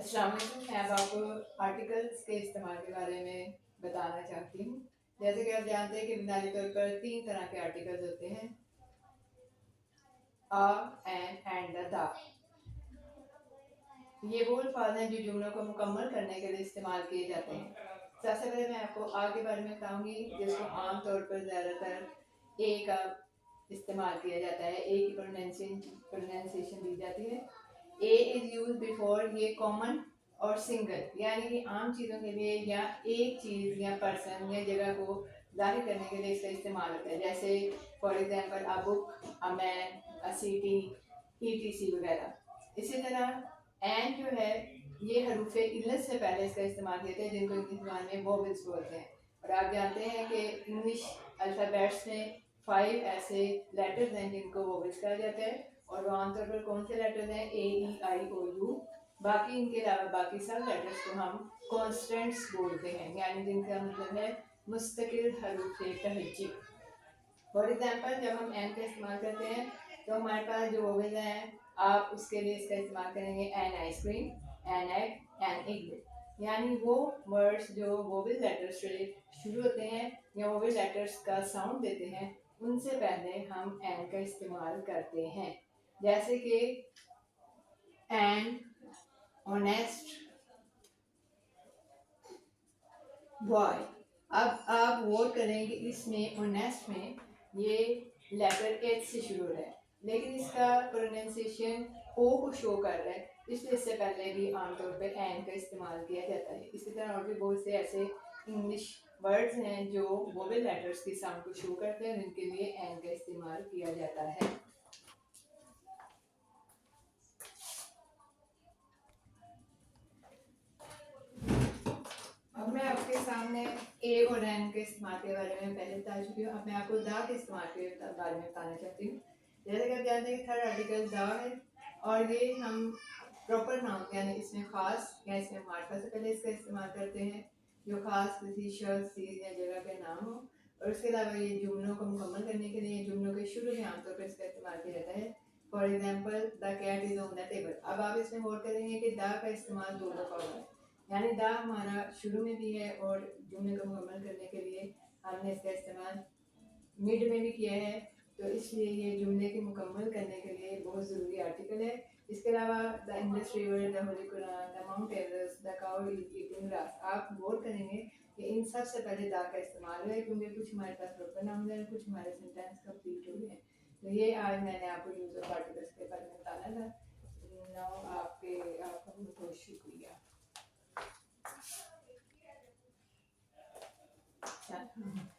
अस्सलाम वालेकुम। मैं अब आपको आर्टिकल्स के इस्तेमाल के बारे में बताना चाहती हूँ। जैसे कि आप जानते हैं कि बुनियादी तौर पर 3 तरह के आर्टिकल्स होते हैं, अ, एंड द। ये वो अल्फाज हैं जो जुमलों को मुकम्मल करने के लिए इस्तेमाल किए जाते हैं। सबसे पहले मैं आपको आ के बारे में बताऊंगी, जिसको आमतौर पर ज़्यादातर ए का इस्तेमाल किया जाता है, ए की प्रोनाउंसिएशन दी जाती है। ए इज़ यूज बिफोर, ये कॉमन और सिंगल यानी कि आम चीज़ों के लिए या एक चीज़ या पर्सन या जगह को जाहिर करने के लिए इसका इस्तेमाल होता है। जैसे for example a book, a man, a city, etc वगैरह। इसी तरह एंड जो है ये हरूफ इल्लत से पहले इसका इस्तेमाल किया जाता है, जिनको इंग्लिश ज़बान में वोवेल्स बोलते हैं। और आप जानते हैं कि इंग्लिश अल्फ़ाबेट्स में 5 ऐसे लेटर्स हैं जिनको वोवेल्स कहा जाता है। और वो आमतौर पर कौन से लेटर्स हैं? ए, ई, आई, ओ, यू। बाकी इनके अलावा बाकी सब लेटर्स को हम कॉन्स्टेंट्स बोलते हैं, यानी जिनका मतलब है मुस्तकिल हरूफ तहज्जी। फॉर एग्जाम्पल जब हम एन का इस्तेमाल करते हैं तो हमारे पास जो वोवेल हैं, आप उसके लिए इसका इस्तेमाल करेंगे an ice cream, an egg, an इग। यानी वो वर्ड्स जो वोवेल लेटर्स से शुरू होते हैं या वोवेल लेटर्स का साउंड देते हैं, उनसे पहले हम एन का इस्तेमाल करते हैं। जैसे कि एन, ऑनेस्ट, बॉय। अब आप वोट करेंगे, इसमें ऑनेस्ट में ये लेटर एच से शुरू हो रहा है, लेकिन इसका प्रोनाउंसिएशन ओ को शो कर रहा है, इसलिए इससे पहले भी आमतौर पर एन का इस्तेमाल किया जाता है। इसी तरह और भी बहुत से ऐसे इंग्लिश वर्ड्स हैं जो वोवेल लेटर्स की साउंड को शो करते हैं, उनके लिए एन का इस्तेमाल किया जाता है। अब मैं आपके सामने ए और एन के इस्तेमाल के बारे में पहले बता चुकी हूँ। अब मैं आपको दा के इस्तेमाल के बारे में बताना चाहती हूँ। जैसे कि आप जानते हैं कि थर्ड आर्टिकल दा है, और ये हम प्रॉपर नाउन यानी इसमें खास या इसमें मार्का से पहले इसका इस्तेमाल करते हैं, जो खास किसी शख्स, चीज़ या जगह के नाम हो। और उसके अलावा ये जुमलों को मुकम्मल करने के लिए जुमलों के शुरू में आमतौर पर इसका इस्तेमाल किया जाता है। For example the cat is on the table. अब आप इसमें गौर करेंगे कि द का इस्तेमाल 2 दफ़ा हुआ है, यानी दा हमारा शुरू में भी है और जुमले को मुकम्मल करने के लिए हमने इसका इस्तेमाल मिड में भी किया है। तो इसलिए ये जुमले के मुकम्मल करने के लिए बहुत ज़रूरी आर्टिकल है। इसके अलावा the Indus river, the Holi Quran, the mount Everest, the cow is eating grass. आप गौर करेंगे कि इन सब से पहले दा का इस्तेमाल है, क्योंकि कुछ हमारे पास प्रॉपर नाउन है, कुछ हमारे सेंटेंस कंप्लीट हो गए हैं। तो ये आज मैंने आपको यूज ऑफ आर्टिकल्स के बारे में बताना था। नाउ आपका बहुत शुक्रिया। अच्छा।